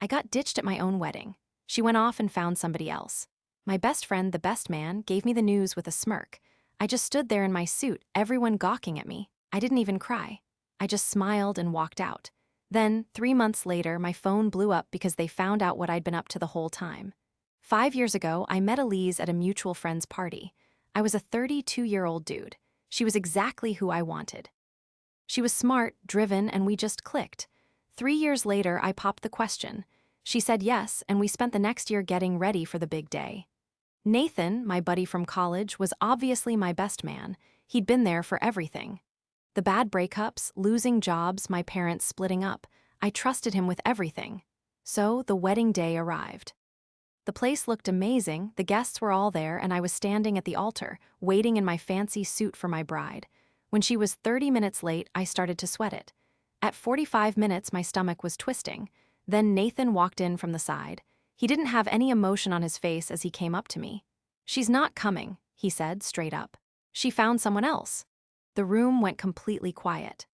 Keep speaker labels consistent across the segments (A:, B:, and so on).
A: I got ditched at my own wedding. She went off and found somebody else. My best friend, the best man, gave me the news with a smirk. I just stood there in my suit, everyone gawking at me. I didn't even cry. I just smiled and walked out. Then, 3 months later, my phone blew up because they found out what I'd been up to the whole time. 5 years ago, I met Elise at a mutual friend's party. I was a 32-year-old dude. She was exactly who I wanted. She was smart, driven, and we just clicked. 3 years later, I popped the question. She said yes, and we spent the next year getting ready for the big day. Nathan, my buddy from college, was obviously my best man. He'd been there for everything. The bad breakups, losing jobs, my parents splitting up. I trusted him with everything. So the wedding day arrived. The place looked amazing, the guests were all there, and I was standing at the altar, waiting in my fancy suit for my bride. When she was 30 minutes late, I started to sweat it. At 45 minutes, my stomach was twisting. Then Nathan walked in from the side. He didn't have any emotion on his face as he came up to me. "She's not coming," he said straight up. "She found someone else." The room went completely quiet.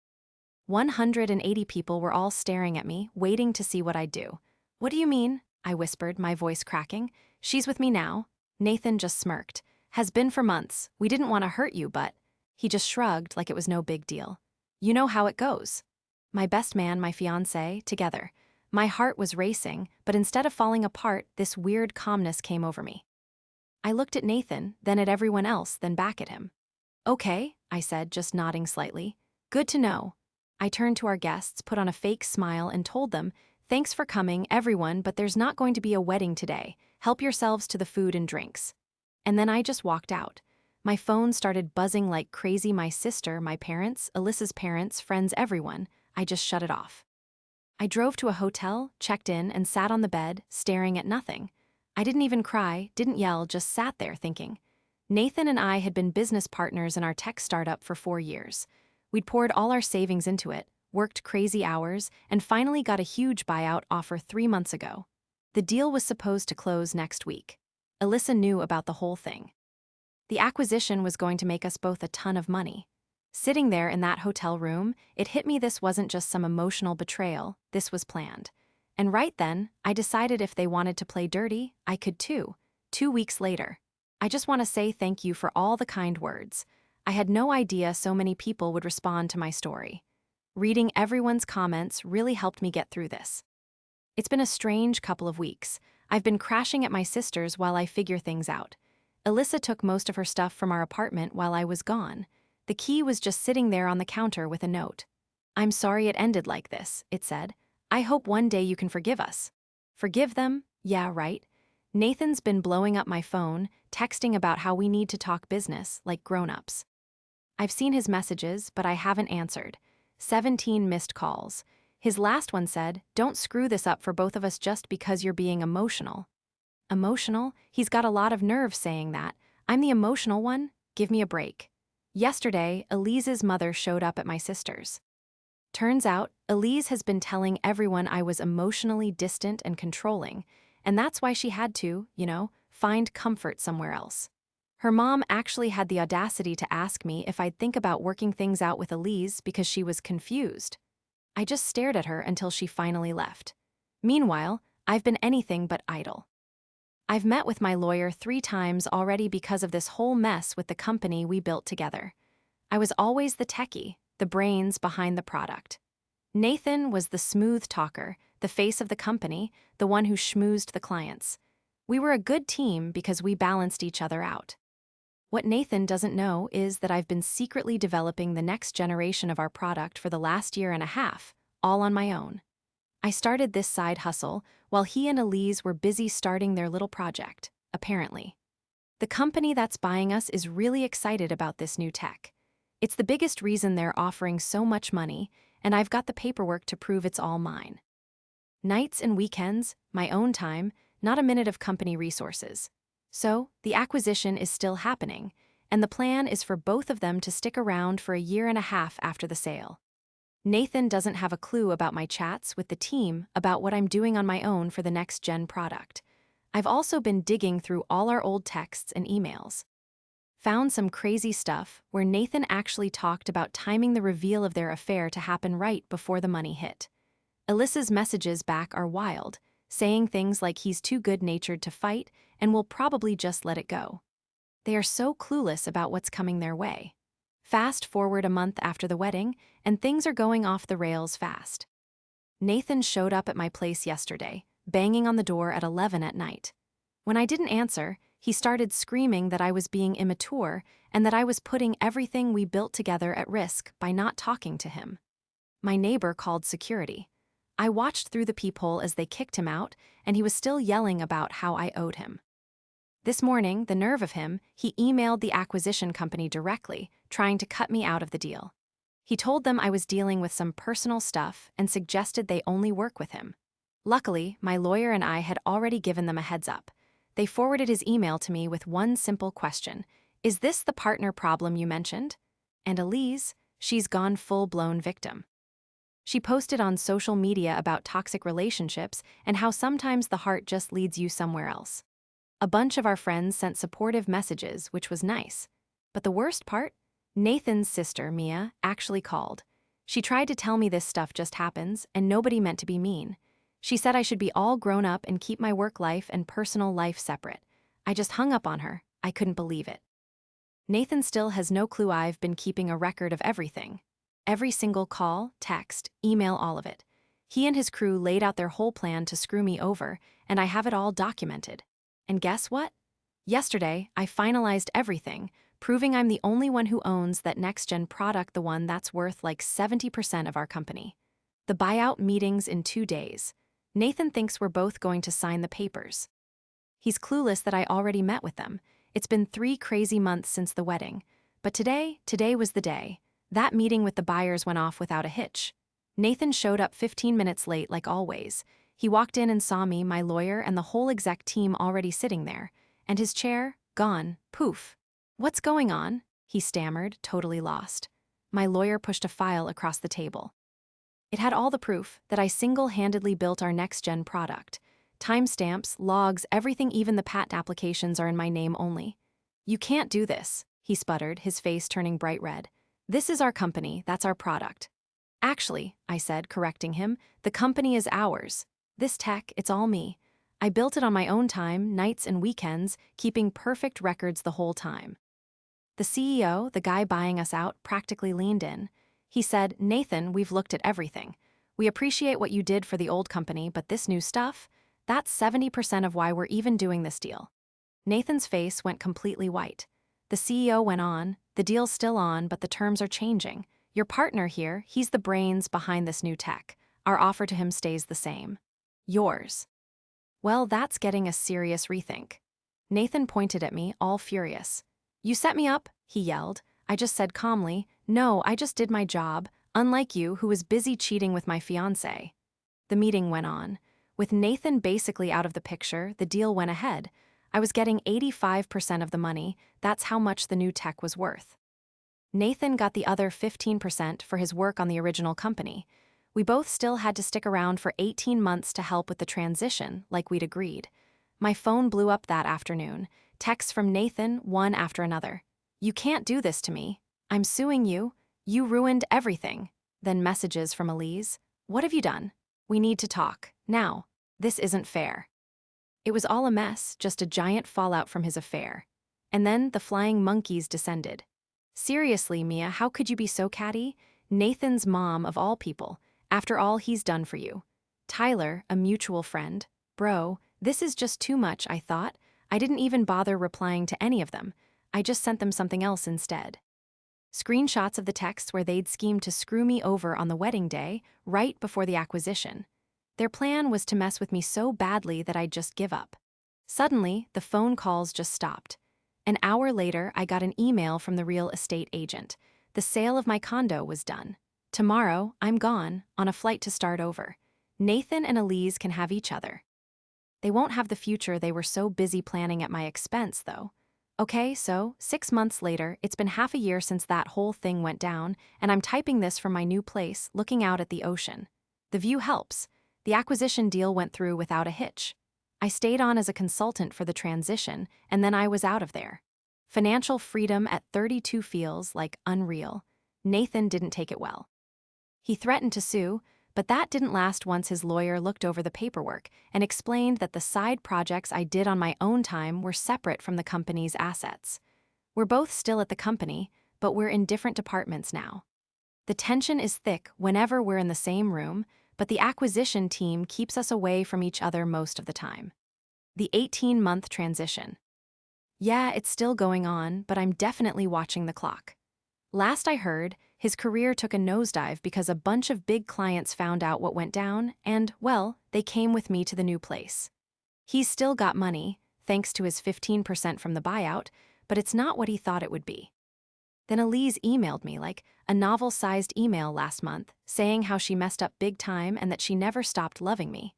A: 180 people were all staring at me, waiting to see what I'd do. "What do you mean?" I whispered, my voice cracking. "She's with me now." Nathan just smirked. "Has been for months. We didn't want to hurt you, but..." He just shrugged like it was no big deal. "You know how it goes." My best man, my fiancé, together. My heart was racing, but instead of falling apart, this weird calmness came over me. I looked at Nathan, then at everyone else, then back at him. "Okay," I said, just nodding slightly. "Good to know." I turned to our guests, put on a fake smile, and told them, "Thanks for coming, everyone, but there's not going to be a wedding today. Help yourselves to the food and drinks." And then I just walked out. My phone started buzzing like crazy. My sister, my parents, Alyssa's parents, friends, everyone. I just shut it off. I drove to a hotel, checked in, and sat on the bed, staring at nothing. I didn't even cry, didn't yell, just sat there thinking. Nathan and I had been business partners in our tech startup for 4 years. We'd poured all our savings into it, worked crazy hours, and finally got a huge buyout offer 3 months ago. The deal was supposed to close next week. Alyssa knew about the whole thing. The acquisition was going to make us both a ton of money. Sitting there in that hotel room, it hit me this wasn't just some emotional betrayal, this was planned. And right then, I decided if they wanted to play dirty, I could too. 2 weeks later. I just want to say thank you for all the kind words. I had no idea so many people would respond to my story. Reading everyone's comments really helped me get through this. It's been a strange couple of weeks. I've been crashing at my sister's while I figure things out. Alyssa took most of her stuff from our apartment while I was gone. The key was just sitting there on the counter with a note. "I'm sorry it ended like this," it said. "I hope one day you can forgive us." Forgive them? Yeah, right. Nathan's been blowing up my phone, texting about how we need to talk business, like grown-ups. I've seen his messages, but I haven't answered. 17 missed calls. His last one said, "Don't screw this up for both of us just because you're being emotional." Emotional? He's got a lot of nerve saying that. I'm the emotional one? Give me a break. Yesterday, Elise's mother showed up at my sister's. Turns out, Elise has been telling everyone I was emotionally distant and controlling, and that's why she had to, find comfort somewhere else. Her mom actually had the audacity to ask me if I'd think about working things out with Elise because she was confused. I just stared at her until she finally left. Meanwhile, I've been anything but idle. I've met with my lawyer 3 times already because of this whole mess with the company we built together. I was always the techie, the brains behind the product. Nathan was the smooth talker, the face of the company, the one who schmoozed the clients. We were a good team because we balanced each other out. What Nathan doesn't know is that I've been secretly developing the next generation of our product for the last 1.5 years, all on my own. I started this side hustle while he and Elise were busy starting their little project, apparently. The company that's buying us is really excited about this new tech. It's the biggest reason they're offering so much money, and I've got the paperwork to prove it's all mine. Nights and weekends, my own time, not a minute of company resources. So, the acquisition is still happening, and the plan is for both of them to stick around for 1.5 years after the sale. Nathan doesn't have a clue about my chats with the team about what I'm doing on my own for the next-gen product. I've also been digging through all our old texts and emails. Found some crazy stuff where Nathan actually talked about timing the reveal of their affair to happen right before the money hit. Alyssa's messages back are wild. saying things like he's too good-natured to fight and will probably just let it go. They are so clueless about what's coming their way. Fast forward a month after the wedding, and things are going off the rails fast. Nathan showed up at my place yesterday, banging on the door at 11 at night. When I didn't answer, he started screaming that I was being immature and that I was putting everything we built together at risk by not talking to him. My neighbor called security. I watched through the peephole as they kicked him out, and he was still yelling about how I owed him. This morning, the nerve of him, he emailed the acquisition company directly, trying to cut me out of the deal. He told them I was dealing with some personal stuff and suggested they only work with him. Luckily, my lawyer and I had already given them a heads up. They forwarded his email to me with one simple question: "Is this the partner problem you mentioned?" And Elise, she's gone full-blown victim. She posted on social media about toxic relationships and how sometimes the heart just leads you somewhere else. A bunch of our friends sent supportive messages, which was nice. But the worst part? Nathan's sister, Mia, actually called. She tried to tell me this stuff just happens, and nobody meant to be mean. She said I should be all grown up and keep my work life and personal life separate. I just hung up on her. I couldn't believe it. Nathan still has no clue I've been keeping a record of everything. Every single call, text, email, all of it. He and his crew laid out their whole plan to screw me over, and I have it all documented. And guess what? Yesterday, I finalized everything, proving I'm the only one who owns that next-gen product, the one that's worth like 70% of our company. The buyout meeting's in 2 days. Nathan thinks we're both going to sign the papers. He's clueless that I already met with them. It's been 3 crazy months since the wedding. But today was the day. That meeting with the buyers went off without a hitch. Nathan showed up 15 minutes late like always. He walked in and saw me, my lawyer, and the whole exec team already sitting there. And his chair, gone, poof. "What's going on?" he stammered, totally lost. My lawyer pushed a file across the table. It had all the proof that I single-handedly built our next-gen product. Timestamps, logs, everything, even the patent applications are in my name only. "You can't do this," he sputtered, his face turning bright red. "This is our company, that's our product." "Actually," I said, correcting him, "the company is ours. This tech, it's all me. I built it on my own time, nights and weekends, keeping perfect records the whole time." The CEO, the guy buying us out, practically leaned in. He said, "Nathan, we've looked at everything. We appreciate what you did for the old company, but this new stuff, that's 70% of why we're even doing this deal." Nathan's face went completely white. The CEO went on, "The deal's still on, but the terms are changing. Your partner here, he's the brains behind this new tech. Our offer to him stays the same. Yours." Well, that's getting a serious rethink. Nathan pointed at me, all furious. "You set me up," he yelled. I just said calmly, "No, I just did my job, unlike you, who was busy cheating with my fiancé." The meeting went on. With Nathan basically out of the picture, the deal went ahead. I was getting 85% of the money. That's how much the new tech was worth. Nathan got the other 15% for his work on the original company. We both still had to stick around for 18 months to help with the transition, like we'd agreed. My phone blew up that afternoon. Texts from Nathan, one after another. "You can't do this to me. I'm suing you. You ruined everything." Then messages from Elise. "What have you done? We need to talk. Now. This isn't fair." It was all a mess, just a giant fallout from his affair. And then the flying monkeys descended. "Seriously, Mia, how could you be so catty? Nathan's mom, of all people. After all he's done for you. Tyler, a mutual friend. Bro, this is just too much," I thought. I didn't even bother replying to any of them. I just sent them something else instead. Screenshots of the texts where they'd schemed to screw me over on the wedding day, right before the acquisition. Their plan was to mess with me so badly that I'd just give up. Suddenly, the phone calls just stopped. An hour later, I got an email from the real estate agent. The sale of my condo was done. Tomorrow, I'm gone, on a flight to start over. Nathan and Elise can have each other. They won't have the future they were so busy planning at my expense, though. Okay, so 6 months later, it's been half a year since that whole thing went down, and I'm typing this from my new place, looking out at the ocean. The view helps. The acquisition deal went through without a hitch. I stayed on as a consultant for the transition, and then I was out of there. Financial freedom at 32 feels like unreal. Nathan didn't take it well. He threatened to sue, But that didn't last once his lawyer looked over the paperwork and explained that the side projects I did on my own time were separate from the company's assets. We're both still at the company, but we're in different departments now. The tension is thick whenever we're in the same room, but the acquisition team keeps us away from each other most of the time. The 18-month transition. Yeah, it's still going on, but I'm definitely watching the clock. Last I heard, his career took a nosedive because a bunch of big clients found out what went down and, well, they came with me to the new place. He's still got money, thanks to his 15% from the buyout, but it's not what he thought it would be. Then Elise emailed me like a novel-sized email last month saying how she messed up big time and that she never stopped loving me.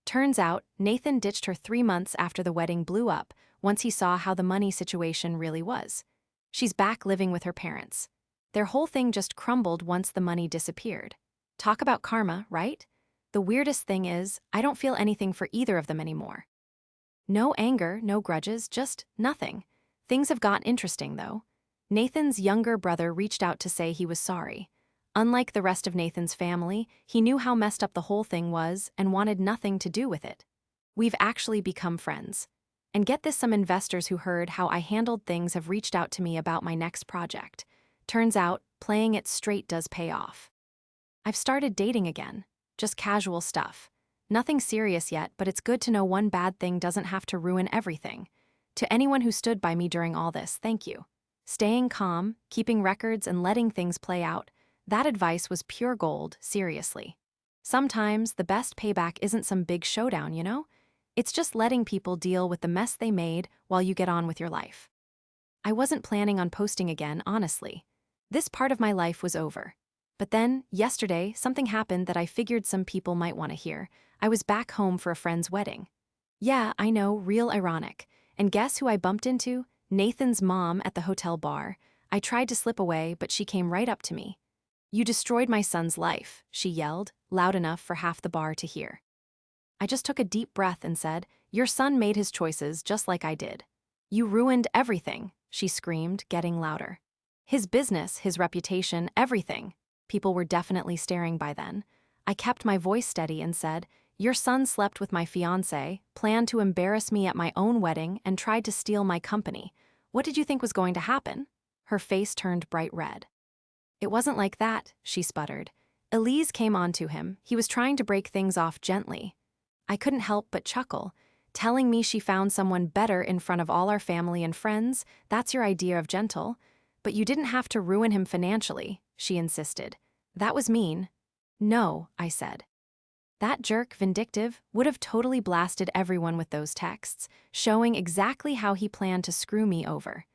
A: Turns out, Nathan ditched her 3 months after the wedding blew up once he saw how the money situation really was. She's back living with her parents. Their whole thing just crumbled once the money disappeared. Talk about karma, right? The weirdest thing is, I don't feel anything for either of them anymore. No anger, no grudges, just nothing. Things have gotten interesting, though. Nathan's younger brother reached out to say he was sorry. Unlike the rest of Nathan's family, he knew how messed up the whole thing was and wanted nothing to do with it. We've actually become friends. And get this, some investors who heard how I handled things have reached out to me about my next project. Turns out, playing it straight does pay off. I've started dating again. Just casual stuff. Nothing serious yet, but it's good to know one bad thing doesn't have to ruin everything. To anyone who stood by me during all this, thank you. Staying calm, keeping records, and letting things play out, that advice was pure gold, seriously. Sometimes the best payback isn't some big showdown, you know? It's just letting people deal with the mess they made while you get on with your life. I wasn't planning on posting again, honestly. This part of my life was over. But then, yesterday, something happened that I figured some people might want to hear. I was back home for a friend's wedding. Yeah, I know, real ironic. And guess who I bumped into? Nathan's mom at the hotel bar. I tried to slip away, but she came right up to me. "You destroyed my son's life," she yelled, loud enough for half the bar to hear. I just took a deep breath and said, "Your son made his choices just like I did." "You ruined everything," she screamed, getting louder. "His business, his reputation, everything." People were definitely staring by then. I kept my voice steady and said, "Your son slept with my fiancé, planned to embarrass me at my own wedding, and tried to steal my company. What did you think was going to happen?" Her face turned bright red. "It wasn't like that," she sputtered. Elise came on to him. He was trying to break things off gently. I couldn't help but chuckle. Telling me she found someone better in front of all our family and friends, that's your idea of gentle. But you didn't have to ruin him financially, she insisted. That was mean. No, I said. That jerk, vindictive, would have totally blasted everyone with those texts, showing exactly how he planned to screw me over.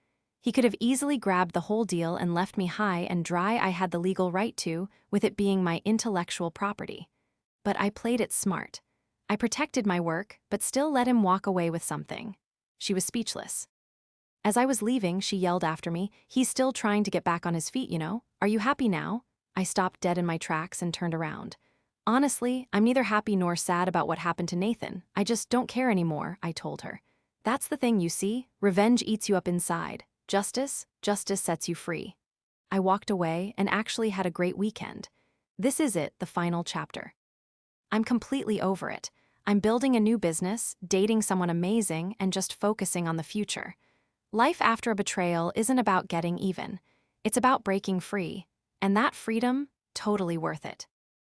A: He could have easily grabbed the whole deal and left me high and dry. I had the legal right to, with it being my intellectual property. But I played it smart. I protected my work, but still let him walk away with something. She was speechless. As I was leaving, she yelled after me, "He's still trying to get back on his feet, you know. Are you happy now?" I stopped dead in my tracks and turned around. "Honestly, I'm neither happy nor sad about what happened to Nathan. I just don't care anymore," I told her. "That's the thing, you see. Revenge eats you up inside. Justice sets you free." I walked away and actually had a great weekend. This is it, the final chapter. I'm completely over it. I'm building a new business, dating someone amazing, and just focusing on the future. Life after a betrayal isn't about getting even. It's about breaking free. And that freedom, totally worth it.